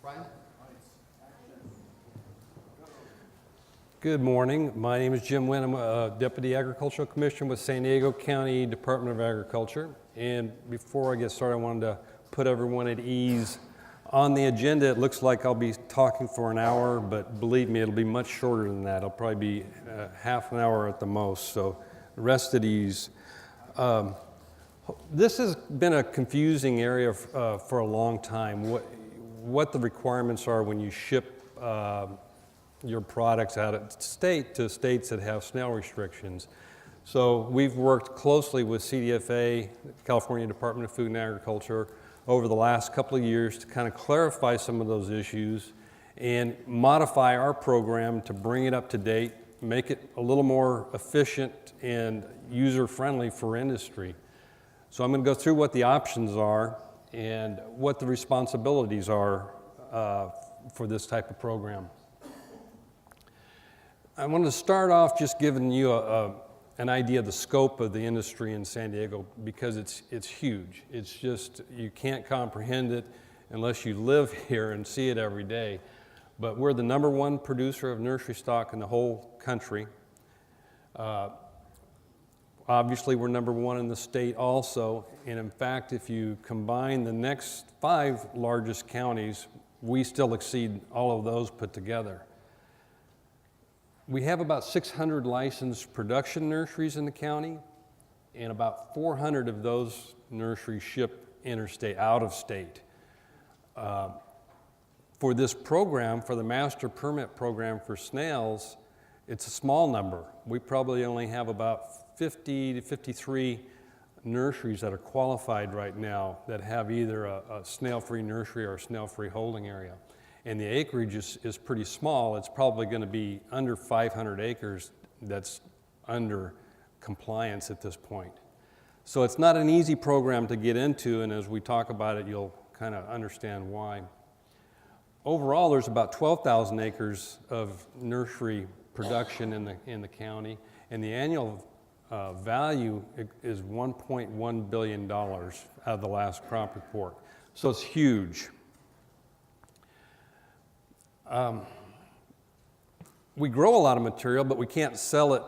Brian? Good morning. My name is Jim Wynn. I'm a Deputy Agricultural Commissioner with San Diego County Department of Agriculture. And before I get started, I wanted to put everyone at ease. On the agenda, it looks like I'll be talking for an hour, but believe me, it'll be much shorter than that. It'll probably be half an hour at the most, so rest at ease. This has been a confusing area for a long time, what the requirements are when you ship your products out of state to states that have snail restrictions. So we've worked closely with CDFA, California Department of Food and Agriculture, over the last couple of years to kind of clarify some of those issues and modify our program to bring it up to date, make it a little more efficient and user-friendly for industry. So I'm going to go through what the options are and what the responsibilities are for this type of program. I want to start off just giving you an idea of the scope of the industry in San Diego because it's huge. It's just, you can't comprehend it unless you live here and see it every day. But we're the #1 producer of nursery stock in the whole country. Obviously, we're #1 in the state also. And in fact, if you combine the next 5 largest counties, we still exceed all of those put together. We have about 600 licensed production nurseries in the county, and about 400 of those nurseries ship interstate, out of state. For this program, for the master permit program for snails, it's a small number. We probably only have about 50 to 53 nurseries that are qualified right now that have either a snail-free nursery or a snail-free holding area. And the acreage is pretty small. It's probably going to be under 500 acres that's under compliance at this point. So it's not an easy program to get into, and as we talk about it, you'll kind of understand why. Overall, there's about 12,000 acres of nursery production in the county, and the annual value is $1.1 billion out of the last crop report. So it's huge. We grow a lot of material, but we can't sell it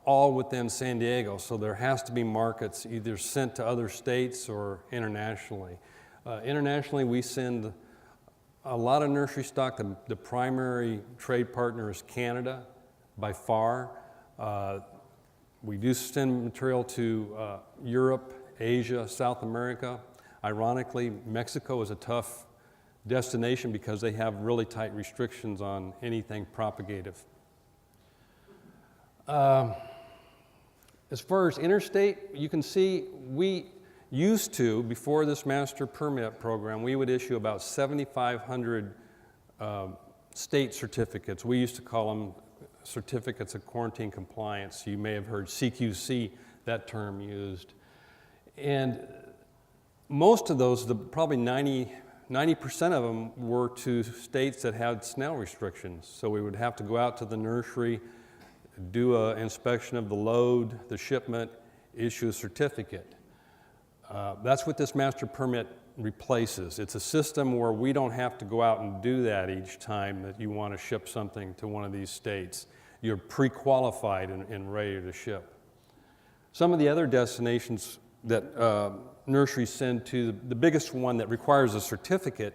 all within San Diego, so there has to be markets either sent to other states or internationally. Internationally, we send a lot of nursery stock. The primary trade partner is Canada, by far. We do send material to Europe, Asia, South America. Ironically, Mexico is a tough destination because they have really tight restrictions on anything propagative. As far as interstate, you can see we used to, before this master permit program, we would issue about 7,500 state certificates. We used to call them certificates of quarantine compliance. You may have heard CQC, that term used. And most of those, probably 90% of them were to states that had snail restrictions. So we would have to go out to the nursery, do an inspection of the load, the shipment, issue a certificate. That's what this master permit replaces. It's a system where we don't have to go out and do that each time that you want to ship something to one of these states. You're pre-qualified and ready to ship. Some of the other destinations that nurseries send to, the biggest one that requires a certificate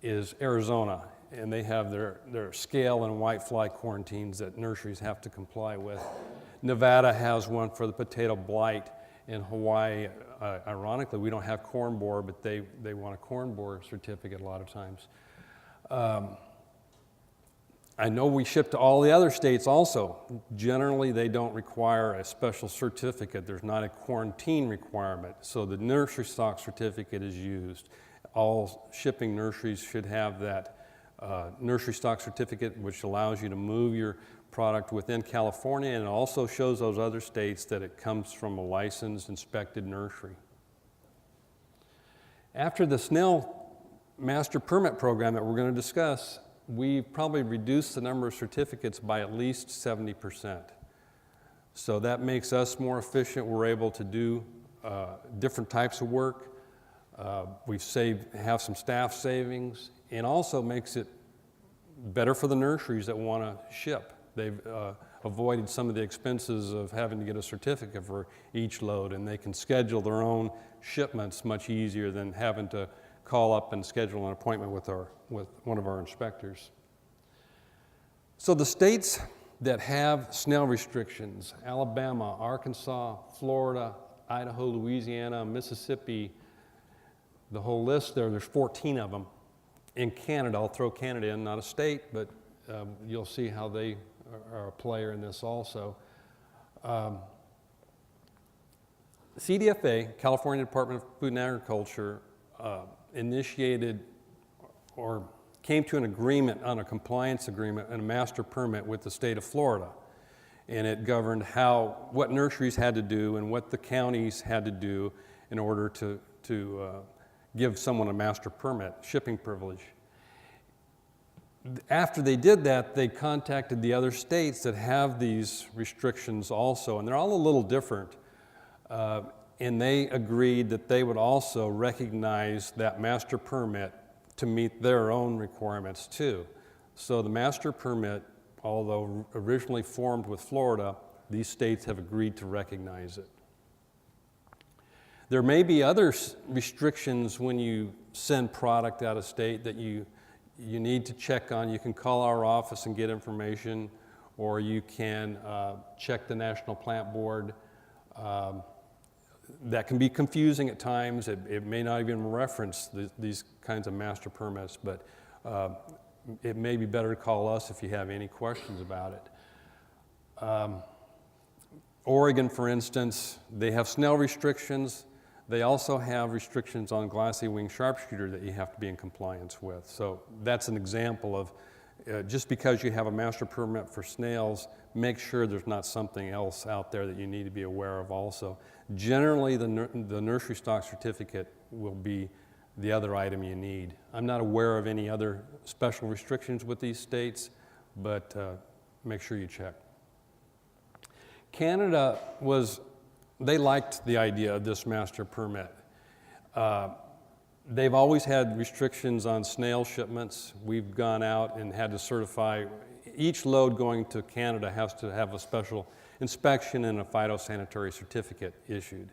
is Arizona, and they have their scale and whitefly quarantines that nurseries have to comply with. Nevada has one for the potato blight. In Hawaii, ironically, we don't have corn borer, but they want a corn borer certificate a lot of times. I know we ship to all the other states also. Generally, they don't require a special certificate. There's not a quarantine requirement, so the nursery stock certificate is used. All shipping nurseries should have that nursery stock certificate, which allows you to move your product within California, and it also shows those other states that it comes from a licensed, inspected nursery. After the snail master permit program that we're going to discuss, we've probably reduced the number of certificates by at least 70%. So that makes us more efficient. We're able to do different types of work. Have some staff savings, and also makes it better for the nurseries that want to ship. They've avoided some of the expenses of having to get a certificate for each load, and they can schedule their own shipments much easier than having to call up and schedule an appointment with one of our inspectors. So the states that have snail restrictions: Alabama, Arkansas, Florida, Idaho, Louisiana, Mississippi, the whole list there's 14 of them. In Canada, I'll throw Canada in, not a state, but you'll see how they are a player in this also. CDFA, California Department of Food and Agriculture, initiated or came to an agreement on a compliance agreement and a master permit with the state of Florida. And it governed what nurseries had to do and what the counties had to do in order to give someone a master permit, shipping privilege. After they did that, they contacted the other states that have these restrictions also, and they're all a little different. And they agreed that they would also recognize that master permit to meet their own requirements too. So the master permit, although originally formed with Florida, these states have agreed to recognize it. There may be other restrictions when you send product out of state that you need to check on. You can call our office and get information, or you can check the National Plant Board. That can be confusing at times. It may not even reference these kinds of master permits, but it may be better to call us if you have any questions about it. Oregon, for instance, they have snail restrictions. They also have restrictions on glassy wing sharpshooter that you have to be in compliance with. So that's an example of just because you have a master permit for snails, make sure there's not something else out there that you need to be aware of also. Generally, the nursery stock certificate will be the other item you need. I'm not aware of any other special restrictions with these states, but make sure you check. Canada they liked the idea of this master permit. They've always had restrictions on snail shipments. We've gone out and had to certify, each load going to Canada has to have a special inspection and a phytosanitary certificate issued.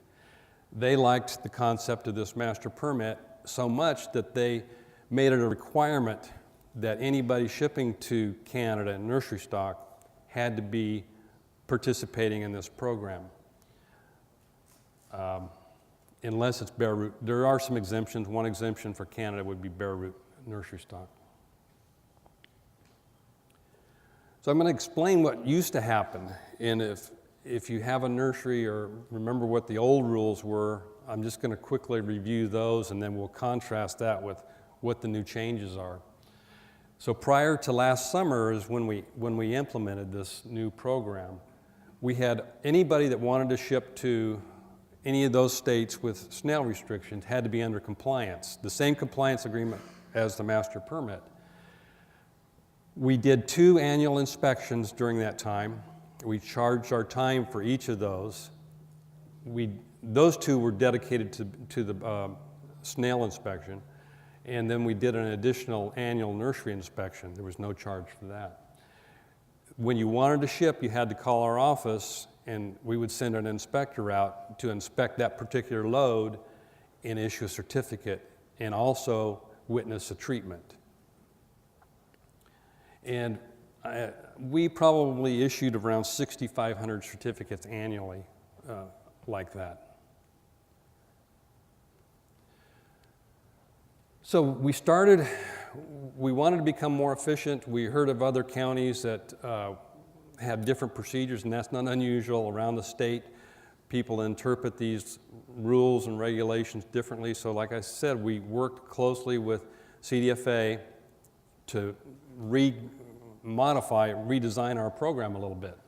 They liked the concept of this master permit so much that they made it a requirement that anybody shipping to Canada in nursery stock had to be participating in this program. Unless it's bare root. There are some exemptions. One exemption for Canada would be bare root nursery stock. So I'm going to explain what used to happen. And if you have a nursery or remember what the old rules were, I'm just going to quickly review those, and then we'll contrast that with what the new changes are. So prior to last summer is when we implemented this new program. We had anybody that wanted to ship to any of those states with snail restrictions had to be under compliance, the same compliance agreement as the master permit. We did 2 annual inspections during that time. We charged our time for each of those. Those 2 were dedicated to the snail inspection, and then we did an additional annual nursery inspection. There was no charge for that. When you wanted to ship, you had to call our office, and we would send an inspector out to inspect that particular load and issue a certificate and also witness a treatment. And we probably issued around 6,500 certificates annually like that. So we wanted to become more efficient. We heard of other counties that have different procedures, and that's not unusual around the state. People interpret these rules and regulations differently. So like I said, we worked closely with CDFA to redesign our program a little bit.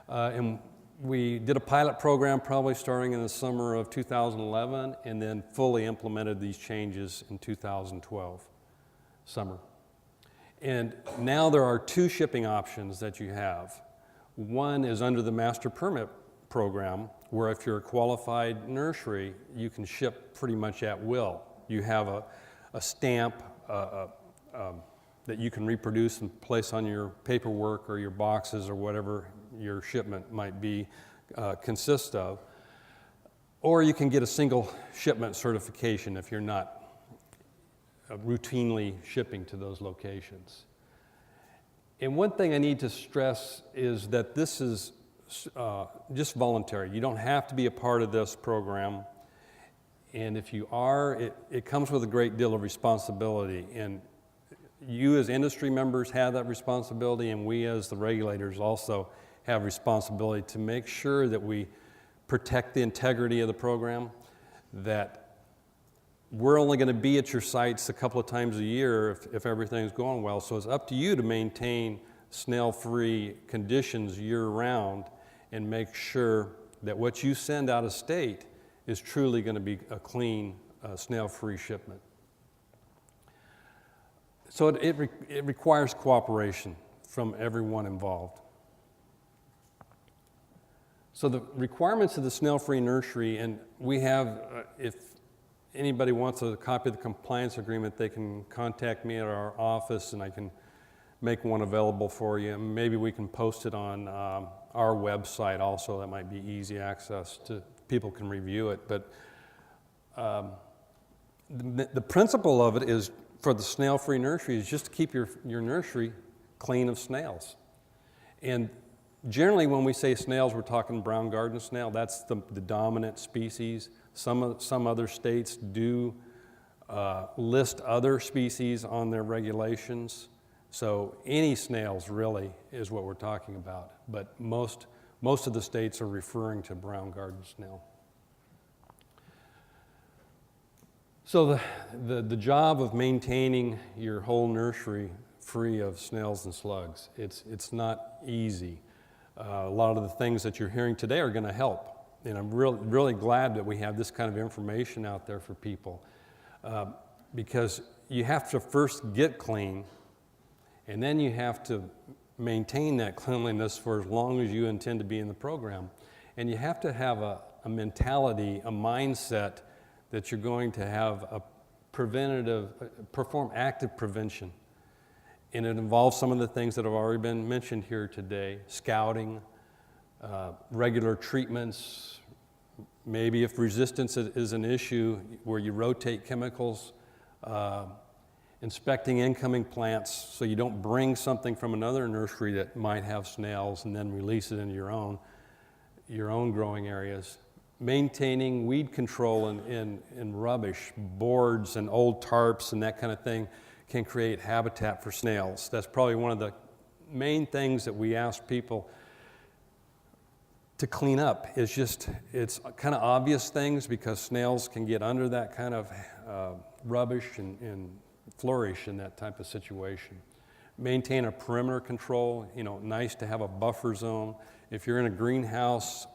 And we did a pilot program probably starting in the summer of 2011, and then fully implemented these changes in 2012 summer. And now there are 2 shipping options that you have. One is under the master permit program, where if you're a qualified nursery, you can ship pretty much at will. You have a stamp, a that you can reproduce and place on your paperwork or your boxes or whatever your shipment might be consist of. Or you can get a single shipment certification if you're not routinely shipping to those locations. And one thing I need to stress is that this is just voluntary. You don't have to be a part of this program. And if you are, it comes with a great deal of responsibility. And you as industry members have that responsibility, and we as the regulators also have responsibility to make sure that we protect the integrity of the program, that we're only going to be at your sites a couple of times a year if everything's going well. So it's up to you to maintain snail-free conditions year-round and make sure that what you send out of state is truly going to be a clean, snail-free shipment. So it requires cooperation from everyone involved. So the requirements of the snail-free nursery, and we have, if anybody wants a copy of the compliance agreement, they can contact me at our office and I can make one available for you. Maybe we can post it on our website also. That might be easy access to, people can review it. But the principle of it is, for the snail-free nursery, is just to keep your nursery clean of snails. And generally when we say snails, we're talking brown garden snail. That's the dominant species. Some other states do list other species on their regulations. So any snails really is what we're talking about. But most of the states are referring to brown garden snail. So the job of maintaining your whole nursery free of snails and slugs, it's not easy. A lot of the things that you're hearing today are going to help. And I'm really glad that we have this kind of information out there for people, because you have to first get clean, and then you have to maintain that cleanliness for as long as you intend to be in the program. And you have to have a mentality, a mindset that you're going to have perform active prevention. And it involves some of the things that have already been mentioned here today: scouting, regular treatments, maybe if resistance is an issue, where you rotate chemicals, inspecting incoming plants so you don't bring something from another nursery that might have snails and then release it into your own growing areas. Maintaining weed control in rubbish, boards and old tarps and that kind of thing can create habitat for snails. That's probably one of the main things that we ask people to clean up. It's kind of obvious things, because snails can get under that kind of rubbish and flourish in that type of situation. Maintain a perimeter control. Nice to have a buffer zone. If you're in a greenhouse,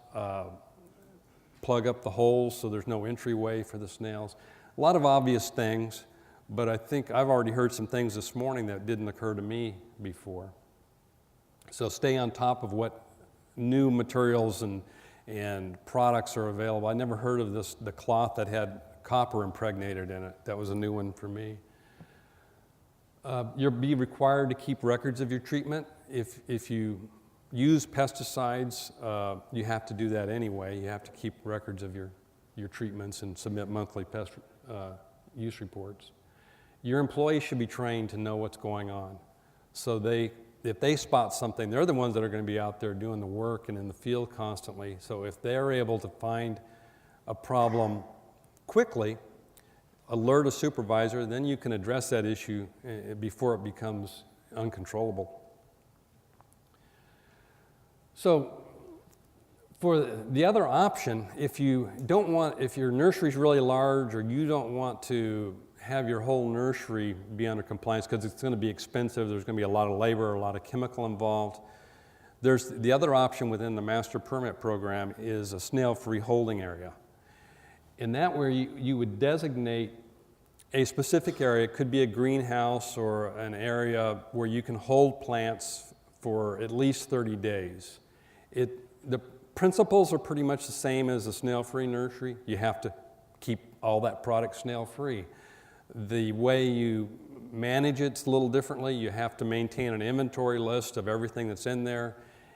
plug up the holes so there's no entryway for the snails. A lot of obvious things, but I think I've already heard some things this morning that didn't occur to me before. So stay on top of what new materials and products are available. I never heard of the cloth that had copper impregnated in it. That was a new one for me. You'll be required to keep records of your treatment. If you use pesticides, you have to do that anyway. You have to keep records of your treatments and submit monthly pest use reports. Your employees should be trained to know what's going on. So if they spot something, they're the ones that are going to be out there doing the work and in the field constantly. So if they're able to find a problem quickly, alert a supervisor, then you can address that issue before it becomes uncontrollable. So for the other option, if your nursery's really large, or you don't want to have your whole nursery be under compliance because it's going to be expensive, there's going to be a lot of labor, a lot of chemical involved, there's the other option within the master permit program is a snail-free holding area. In that, where you would designate a specific area. It could be a greenhouse or an area where you can hold plants for at least 30 days. The principles are pretty much the same as a snail-free nursery. You have to keep all that product snail-free. The way you manage it a little differently. You have to maintain an inventory list of everything that's in there,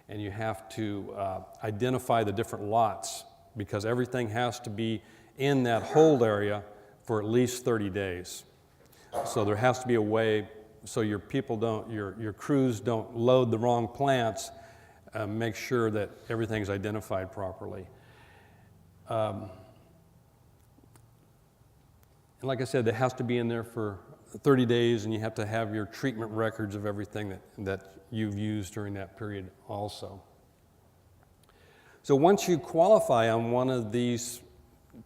and you have to identify the different lots, because everything has to be in that hold area for at least 30 days. So there has to be a way so your people don't, your crews don't load the wrong plants. Make sure that everything's identified properly. And like I said, it has to be in there for 30 days, and you have to have your treatment records of everything that you've used during that period also. So once you qualify on one of these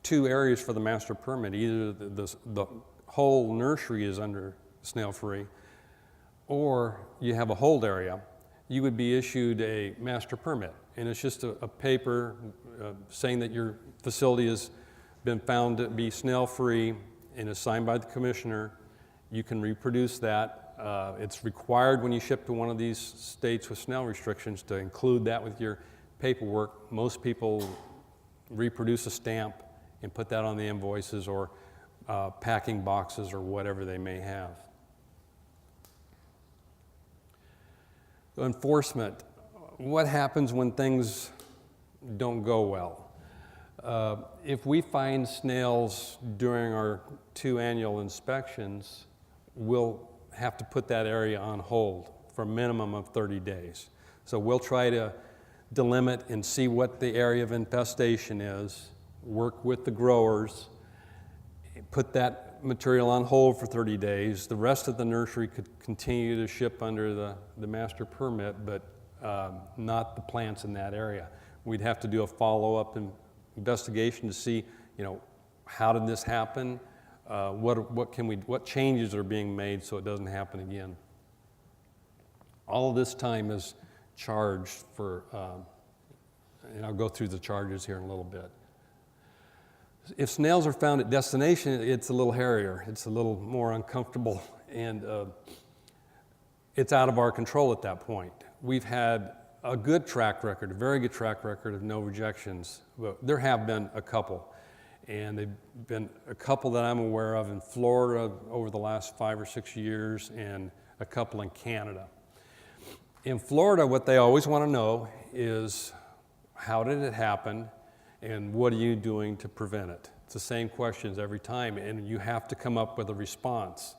two areas for the master permit, either the whole nursery is under snail-free, or you have a hold area, you would be issued a master permit. And it's just a paper saying that your facility has been found to be snail-free and is signed by the commissioner. You can reproduce that. It's required when you ship to one of these states with snail restrictions to include that with your paperwork. Most people reproduce a stamp and put that on the invoices or packing boxes or whatever they may have. Enforcement. What happens when things don't go well? If we find snails during our 2 annual inspections, we'll have to put that area on hold for a minimum of 30 days. So we'll try to delimit and see what the area of infestation is, work with the growers, put that material on hold for 30 days. The rest of the nursery could continue to ship under the master permit, but not the plants in that area. We'd have to do a follow-up investigation to see, how did this happen? What changes are being made so it doesn't happen again? All of this time is charged for, and I'll go through the charges here in a little bit. If snails are found at destination, it's a little hairier. It's a little more uncomfortable, and it's out of our control at that point. We've had a good track record, a very good track record of no rejections. But there have been a couple, and they've been a couple that I'm aware of in Florida over the last 5 or 6 years, and a couple in Canada. In Florida, what they always want to know is, how did it happen? And what are you doing to prevent it? It's the same questions every time, and you have to come up with a response.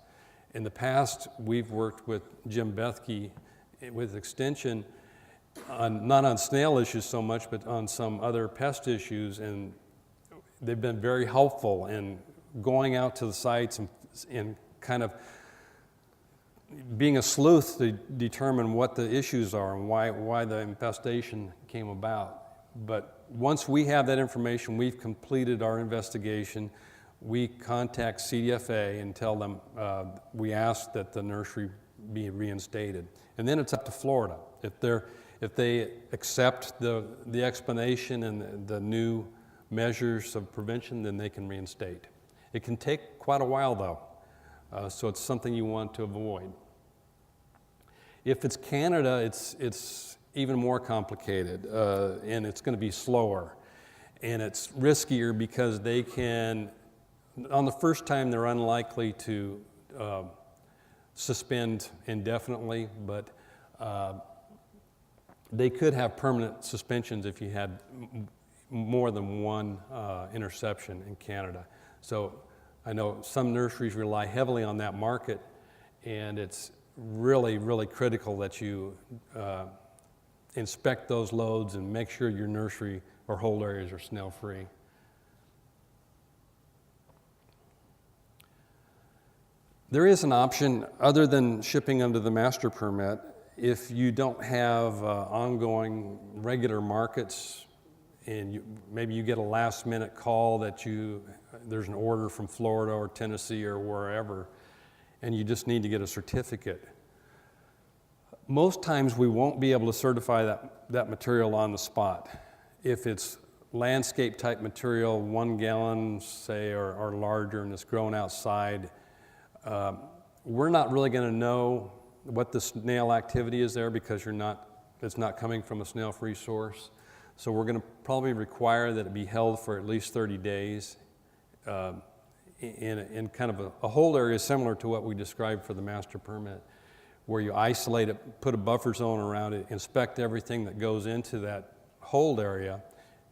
In the past, we've worked with Jim Bethke with Extension, not on snail issues so much, but on some other pest issues, and they've been very helpful in going out to the sites and kind of being a sleuth to determine what the issues are and why the infestation came about. But once we have that information, we've completed our investigation, we contact CDFA and tell them we ask that the nursery be reinstated. And then it's up to Florida. If they accept the explanation and the new measures of prevention, then they can reinstate. It can take quite a while though, so it's something you want to avoid. If it's Canada, it's even more complicated, and it's going to be slower, and it's riskier because they can, on the first time, they're unlikely to suspend indefinitely, but they could have permanent suspensions if you had more than one interception in Canada. So I know some nurseries rely heavily on that market, and it's really, really critical that you inspect those loads and make sure your nursery or hold areas are snail-free. There is an option other than shipping under the master permit. If you don't have ongoing regular markets and maybe you get a last-minute call that there's an order from Florida or Tennessee or wherever, and you just need to get a certificate. Most times we won't be able to certify that material on the spot. If it's landscape type material, 1 gallon, say, or larger, and it's grown outside, we're not really going to know what the snail activity is there because it's not coming from a snail-free source. So we're going to probably require that it be held for at least 30 days in kind of a hold area similar to what we described for the master permit, where you isolate it, put a buffer zone around it, inspect everything that goes into that hold area,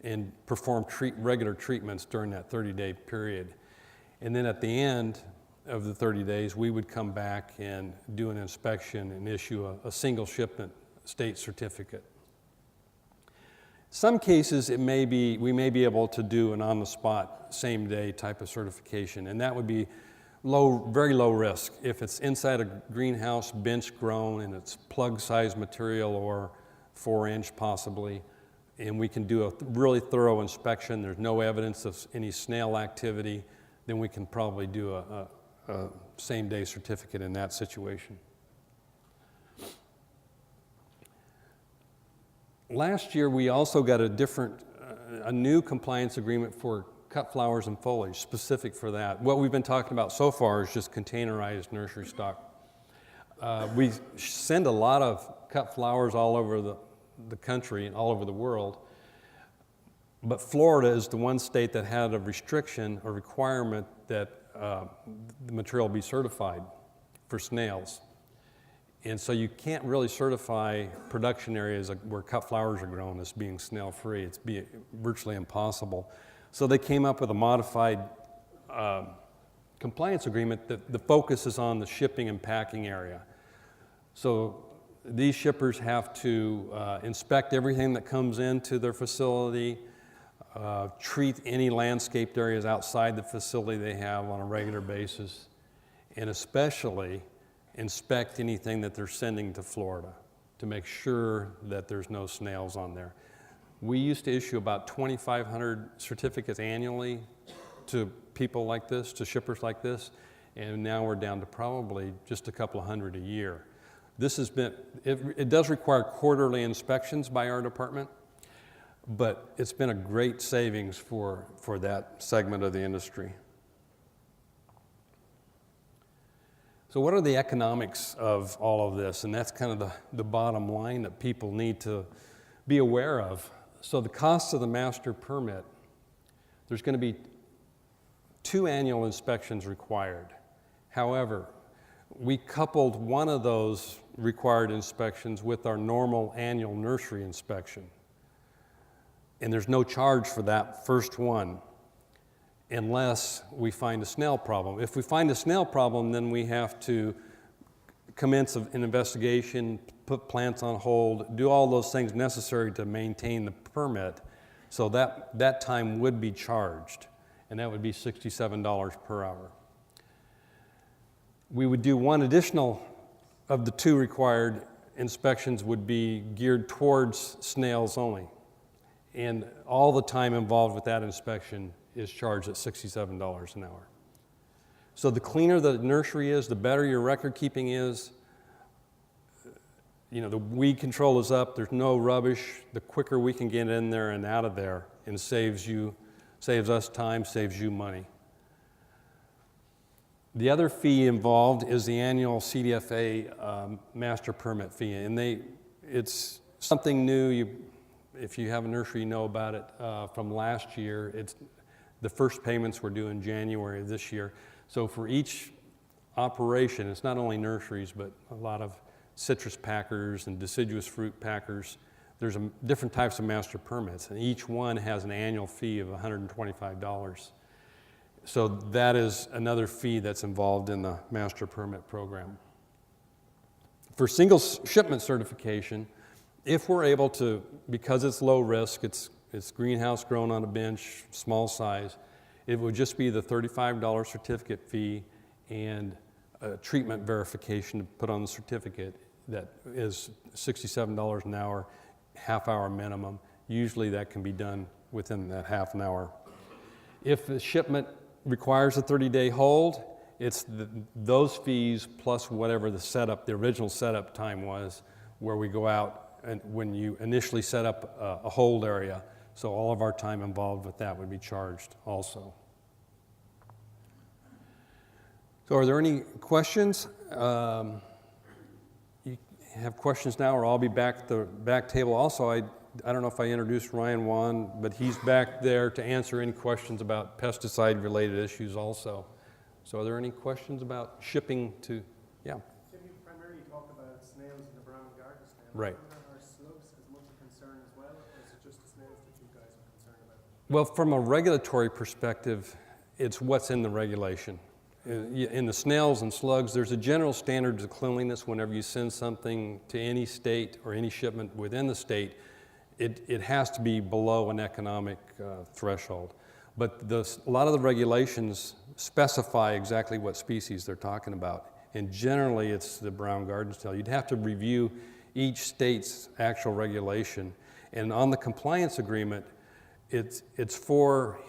and perform regular treatments during that 30-day period. And then at the end of the 30 days, we would come back and do an inspection and issue a single shipment state certificate. Some cases, we may be able to do an on-the-spot, same-day type of certification, and that would be very low risk. If it's inside a greenhouse, bench grown, and it's plug-sized material or 4-inch possibly, and we can do a really thorough inspection, there's no evidence of any snail activity, then we can probably do a same-day certificate in that situation. Last year, we also got a new compliance agreement for cut flowers and foliage, specific for that. What we've been talking about so far is just containerized nursery stock. We send a lot of cut flowers all over the country and all over the world, but Florida is the one state that had a restriction or requirement that the material be certified for snails. And so you can't really certify production areas where cut flowers are grown as being snail-free. It's virtually impossible. So they came up with a modified compliance agreement that the focus is on the shipping and packing area. So these shippers have to inspect everything that comes into their facility, treat any landscaped areas outside the facility they have on a regular basis, and especially inspect anything that they're sending to Florida to make sure that there's no snails on there. We used to issue about 2,500 certificates annually to people like this, to shippers like this, and now we're down to probably just a couple of hundred a year. This has been, it does require quarterly inspections by our department, but it's been a great savings for that segment of the industry. So what are the economics of all of this? And that's kind of the bottom line that people need to be aware of. So the cost of the master permit, there's going to be 2 annual inspections required. However, we coupled one of those required inspections with our normal annual nursery inspection. And there's no charge for that first one unless we find a snail problem. If we find a snail problem, then we have to commence an investigation, put plants on hold, do all those things necessary to maintain the permit. So that time would be charged, and that would be $67 per hour. We would do one additional of the 2 required inspections would be geared towards snails only. And all the time involved with that inspection is charged at $67 an hour. So the cleaner the nursery is, the better your record keeping is. You know, the weed control is up, there's no rubbish. The quicker we can get in there and out of there, and saves us time, saves you money. The other fee involved is the annual CDFA master permit fee, and it's something new. If you have a nursery, you know about it from last year. The first payments were due in January of this year. So for each operation, it's not only nurseries, but a lot of citrus packers and deciduous fruit packers. There's different types of master permits, and each one has an annual fee of $125. So that is another fee that's involved in the master permit program. For single shipment certification, if we're able to, because it's low risk, it's greenhouse grown on a bench, small size, it would just be the $35 certificate fee and a treatment verification to put on the certificate that is $67 an hour, half-hour minimum. Usually that can be done within that half an hour. If the shipment requires a 30-day hold, it's those fees plus whatever the original setup time was, where we go out and when you initially set up a hold area. So all of our time involved with that would be charged also. So are there any questions? You have questions now, or I'll be back at the back table. Also, I don't know if I introduced Ryan Wan, but he's back there to answer any questions about pesticide-related issues also. So are there any questions about shipping to, yeah, Jim, you primarily talked about snails and the brown garden snail. right. Are slugs as much a concern as well, or is it just the snails that you guys are concerned about? Well, from a regulatory perspective, it's what's in the regulation. In the snails and slugs, there's a general standard of cleanliness whenever you send something to any state or any shipment within the state. It has to be below an economic threshold. But a lot of the regulations specify exactly what species they're talking about. And generally, it's the brown garden snail. You'd have to review each state's actual regulation. And on the compliance agreement, it's for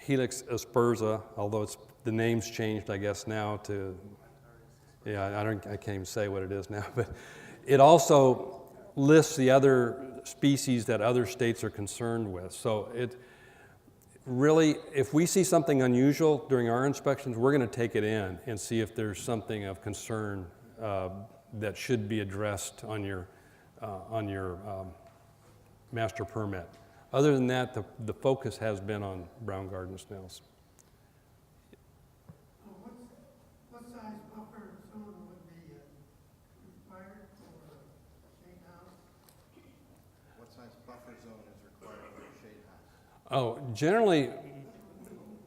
Helix aspersa, although the name's changed, I guess, now to, yeah, I can't even say what it is now, but it also lists the other species that other states are concerned with. So it really, if we see something unusual during our inspections, we're going to take it in and see if there's something of concern that should be addressed on your master permit. Other than that, the focus has been on brown garden snails. What size buffer zone would be required for a shade house? What size buffer zone is required for a shade house? Oh, generally,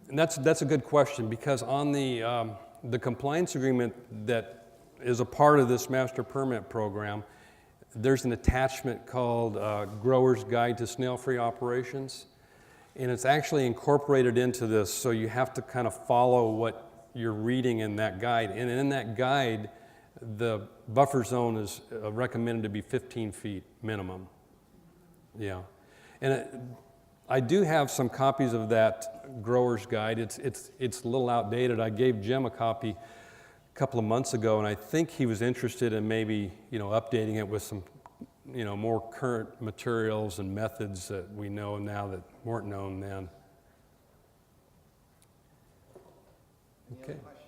and that's a good question, because on the compliance agreement that is a part of this master permit program, there's an attachment called Grower's Guide to Snail-Free Operations, and it's actually incorporated into this, so you have to kind of follow what you're reading in that guide. And in that guide, the buffer zone is recommended to be 15 feet minimum. Yeah. And I do have some copies of that Grower's Guide. It's a little outdated. I gave Jim a copy a couple of months ago, and I think he was interested in maybe, updating it with some, more current materials and methods that we know now that weren't known then. Any Okay. other questions?